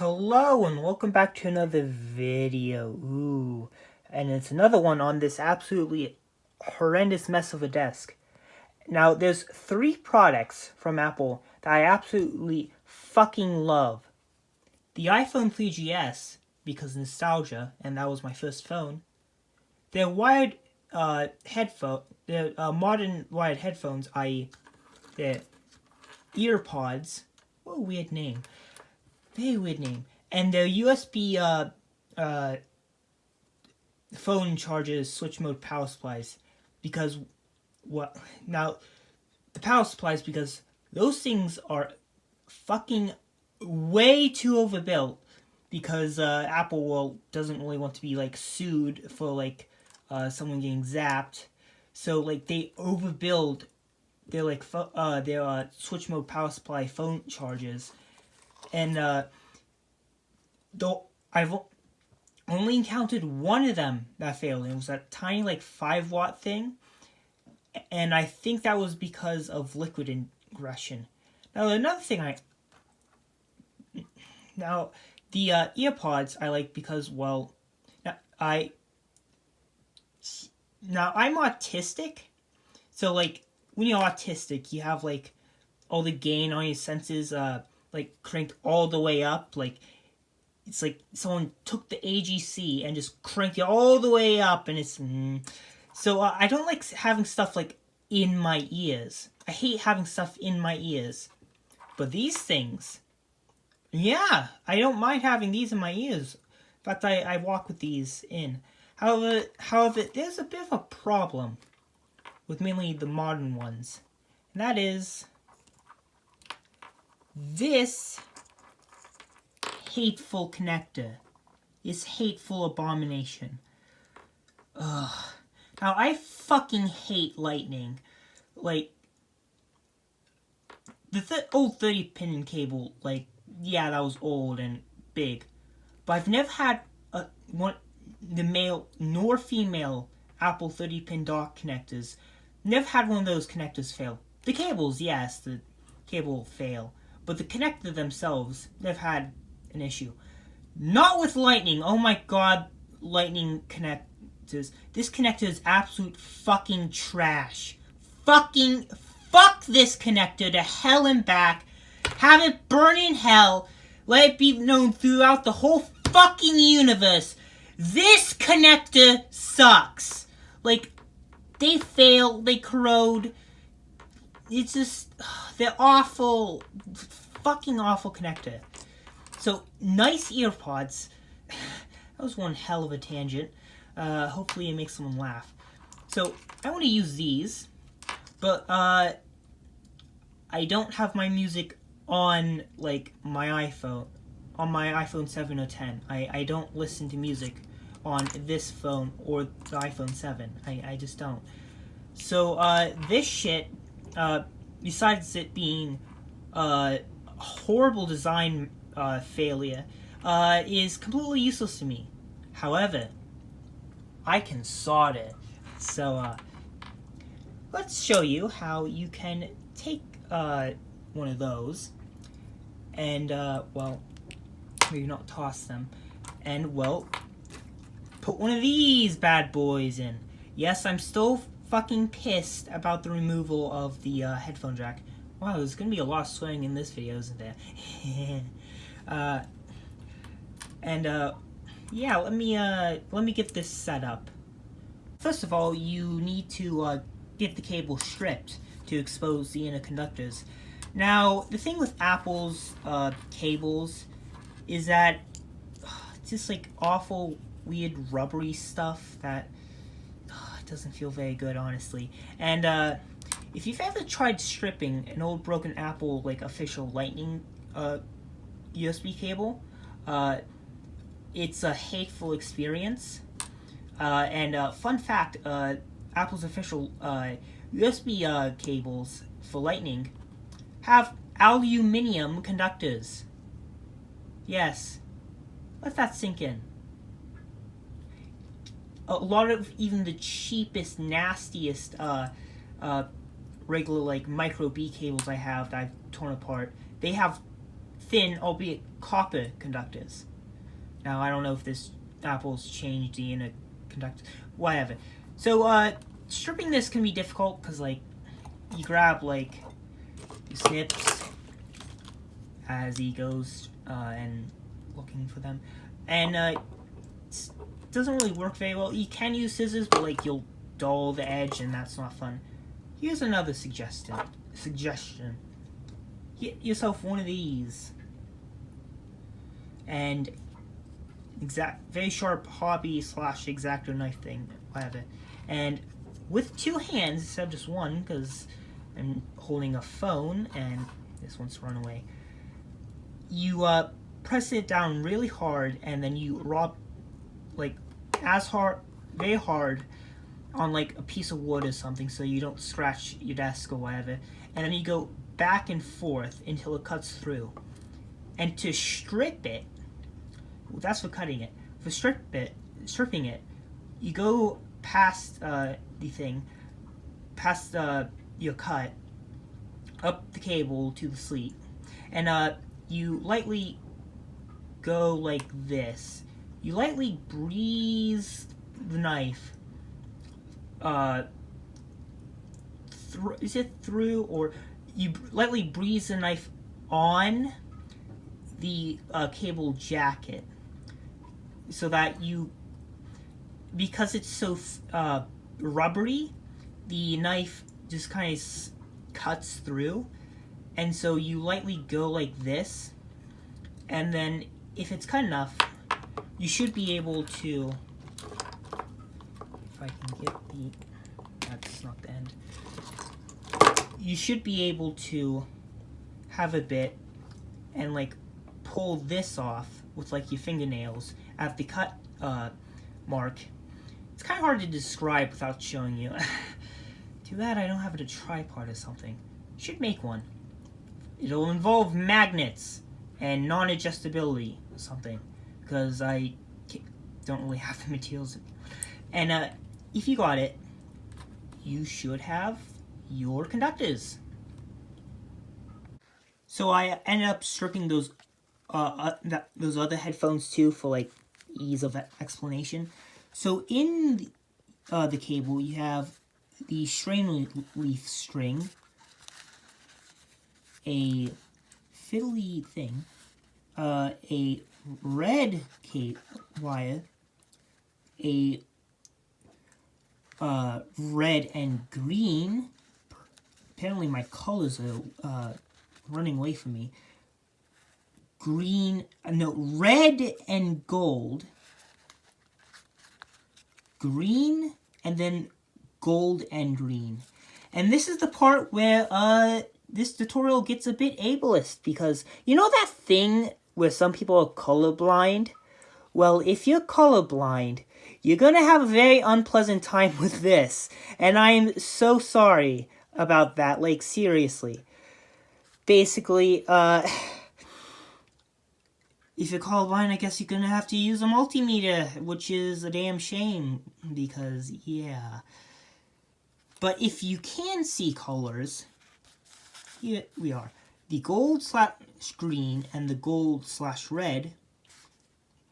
Hello and welcome back to another video. And it's another one on this absolutely horrendous mess of a desk. Now, there's three products from Apple that I absolutely fucking love. The iPhone 3GS, because nostalgia, and that was my first phone. Their wired modern wired headphones, i.e. their earpods. What a weird name. Very weird name. And the USB phone chargers, switch mode power supplies, because what now the power supplies, because those things are fucking way too overbuilt, because Apple doesn't really want to be like sued for like someone getting zapped, so like they overbuild their switch mode power supply phone chargers. And though I've only encountered one of them that failed, and it was that tiny like 5-watt thing, and I think that was because of liquid ingression. Now another thing the earpods I like because I'm autistic, so like when you're autistic you have like all the gain on your senses like cranked all the way up. Like it's like someone took the AGC and just cranked it all the way up, and it's so I don't like having stuff like in my ears. I hate having stuff in my ears. But these things, yeah, I don't mind having these in my ears. In fact, I walk with these in. However, there's a bit of a problem with mainly the modern ones, and that is this hateful connector. This hateful abomination. Ugh. Now, I fucking hate lightning. Like, the old 30-pin cable, like, yeah, that was old and big. But I've never had the male nor female Apple 30-pin dock connectors. Never had one of those connectors fail. The cables, yes, the cable fail. But the connector themselves, they've had an issue. Not with lightning. Oh my god, lightning connectors. This connector is absolute fucking trash. Fuck this connector to hell and back. Have it burn in hell. Let it be known throughout the whole fucking universe. This connector sucks. Like, they fail, they corrode. It's just, they're awful, fucking awful connector. So, nice earpods. That was one hell of a tangent. Hopefully it makes someone laugh. So, I want to use these, but I don't have my music on, like, my iPhone, on my iPhone 7 or 10. I don't listen to music on this phone or the iPhone 7. I just don't. So, this shit, besides it being a horrible design failure, is completely useless to me. However, I can solder it. So, let's show you how you can take one of those and, well, maybe not toss them, and, well, put one of these bad boys in. Yes, I'm still fucking pissed about the removal of the headphone jack. Wow, there's gonna be a lot of swearing in this video, isn't there? Yeah, let me get this set up. First of all, you need to get the cable stripped to expose the inner conductors. Now, the thing with Apple's cables is that it's just like awful, weird, rubbery stuff that doesn't feel very good, honestly. And if you've ever tried stripping an old broken Apple like official Lightning USB cable, it's a hateful experience. And fun fact, Apple's official USB cables for Lightning have aluminum conductors. Yes, let that sink in. A lot of even the cheapest, nastiest regular like micro B cables I have that I've torn apart, they have thin, albeit copper conductors. Now, I don't know if this Apple's changed the inner conductor, whatever. So, stripping this can be difficult because, like, you grab, like, the snips as he goes and looking for them. And it doesn't really work very well. You can use scissors, but, like, you'll dull the edge, and that's not fun. Here's another suggestion. Get yourself one of these. And very sharp hobby / X-Acto knife thing, whatever. And with two hands instead of just one, because I'm holding a phone and this one's run away. You press it down really hard, and then you rub like very hard on like a piece of wood or something, so you don't scratch your desk or whatever. And then you go back and forth until it cuts through. And to strip it, that's for cutting it. For stripping it, you go past the thing, past your cut, up the cable to the sleeve, and you lightly go like this. You lightly breeze the knife. Is it through, or you lightly breeze the knife on the cable jacket, so that because it's so rubbery, the knife just kind of cuts through, and so you lightly go like this, and then if it's cut enough, you should be able to, if I can get that's not the end, you should be able to have a bit and like pull this off with like your fingernails at the cut mark. It's kind of hard to describe without showing you. Too bad I don't have a tripod or something. Should make one. It'll involve magnets and non-adjustability or something, because I don't really have the materials. And if you got it, you should have your conductors. So I ended up stripping those other headphones too, for like ease of explanation. So in the cable, you have the strain leaf string, a fiddly thing, a red wire, a red and green. Apparently my colors are running away from me. Red and gold, green, and then gold and green. And this is the part where this tutorial gets a bit ableist, because you know that thing where some people are colorblind? Well, if you're colorblind, you're gonna have a very unpleasant time with this, and I'm so sorry about that, like seriously. Basically, if you're colorblind, I guess you're gonna have to use a multimeter, which is a damn shame, because, yeah. But if you can see colors, here we are. The gold / green and the gold / red,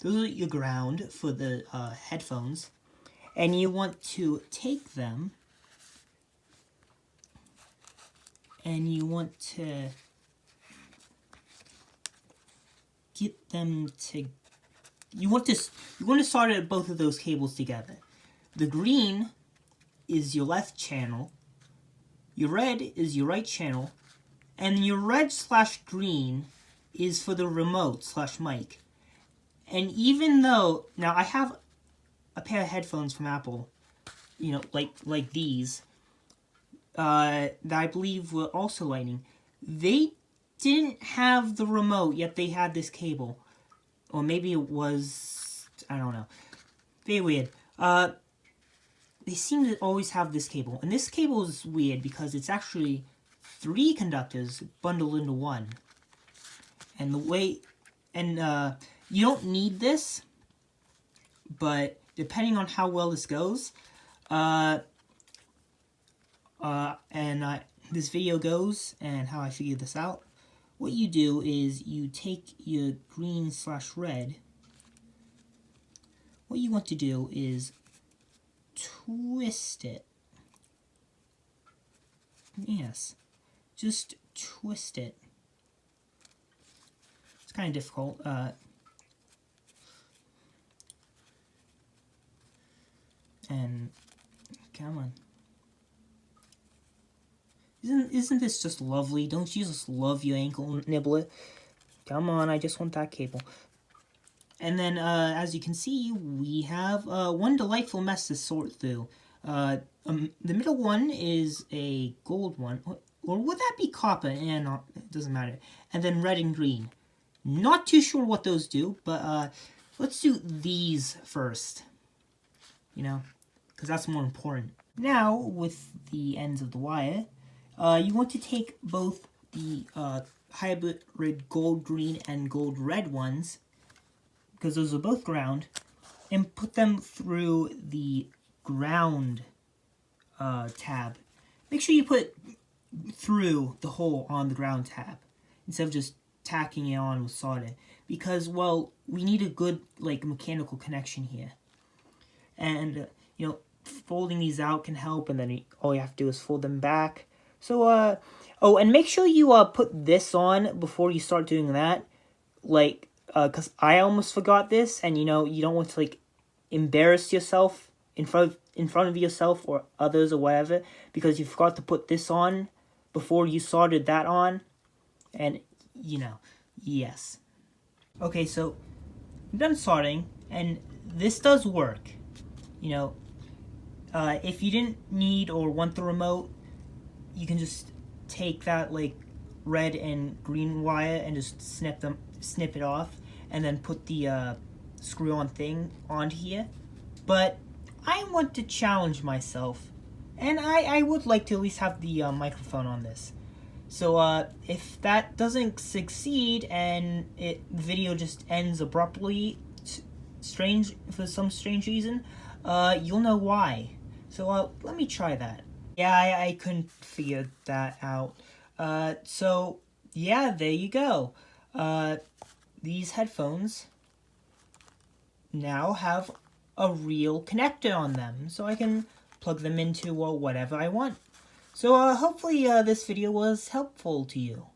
those are your ground for the headphones. And you want to take them, and you want to get them to, you want to solder both of those cables together. The green is your left channel, your red is your right channel, and your red / green is for the remote / mic. And even though, now I have a pair of headphones from Apple, you know, like these, that I believe were also lightning. They didn't have the remote, yet they had this cable. Or maybe it was, I don't know. Very weird. They seem to always have this cable. And this cable is weird because it's actually 3 conductors bundled into one. And you don't need this, but depending on how well this goes, this video goes, and how I figure this out, what you do is you take your green/red. What you want to do is twist it. Yes, just twist it. It's kind of difficult. And come on. Isn't this just lovely? Don't you just love your ankle nibbler? Come on, I just want that cable. And then, as you can see, we have one delightful mess to sort through. The middle one is a gold one. Or would that be copper? No, it doesn't matter. And then red and green. Not too sure what those do, but let's do these first. You know, because that's more important. Now, with the ends of the wire, you want to take both the hybrid gold green and gold red ones, because those are both ground, and put them through the ground tab. Make sure you put through the hole on the ground tab instead of just tacking it on with solder, because, well, we need a good mechanical connection here. And you know, folding these out can help, and then all you have to do is fold them back. So oh, and make sure you put this on before you start doing that, because I almost forgot this, and you know, you don't want to embarrass yourself in front of yourself or others or whatever, because you forgot to put this on before you soldered that on. And you know, yes. Okay, so I'm done soldering, and this does work. You know, if you didn't need or want the remote, you can just take that red and green wire and just snip it off, and then put the screw-on thing onto here. But I want to challenge myself, and I would like to at least have the microphone on this. So if that doesn't succeed and the video just ends abruptly, for some strange reason, you'll know why. So let me try that. Yeah, I couldn't figure that out. So yeah, there you go. These headphones now have a real connector on them, so I can plug them into whatever I want. So hopefully this video was helpful to you.